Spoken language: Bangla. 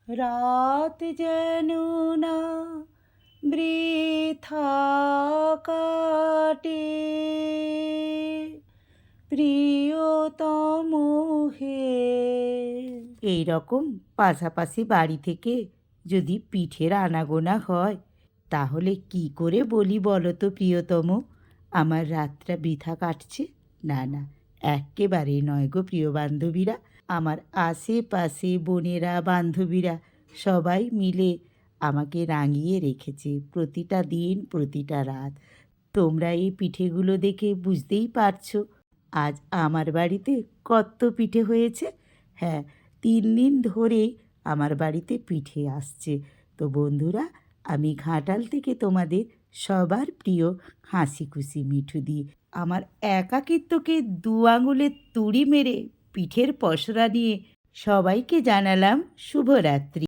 রাত যেন না বৃথা কাটে, প্রিয়তম হে। এইরকম পাশাপাশি বাড়ি থেকে যদি পিঠের আনাগোনা হয়, তাহলে কি করে বলি বলো তো প্রিয়তম, আমার রাতটা বৃথা কাটছে? না না, এক্কেবারেই নয় গো প্রিয় বান্ধবীরা। আমার আশেপাশে বোনেরা, বান্ধবীরা সবাই মিলে আমাকে রাঙিয়ে রেখেছে প্রতিটা দিন, প্রতিটা রাত। তোমরা এই পিঠেগুলো দেখে বুঝতেই পারছো আজ আমার বাড়িতে কত পিঠে হয়েছে। হ্যাঁ, 3 দিন ধরেই আমার বাড়িতে পিঠে আসছে। তো বন্ধুরা, আমি ঘাটাল থেকে তোমাদের সবার প্রিয় হাসি খুশি মিঠু দি আমার একাকিত্বকে 2 আঙুলে তুড়ি মেরে পিঠের পসরা নিয়ে সবাইকে জানালাম শুভরাত্রি।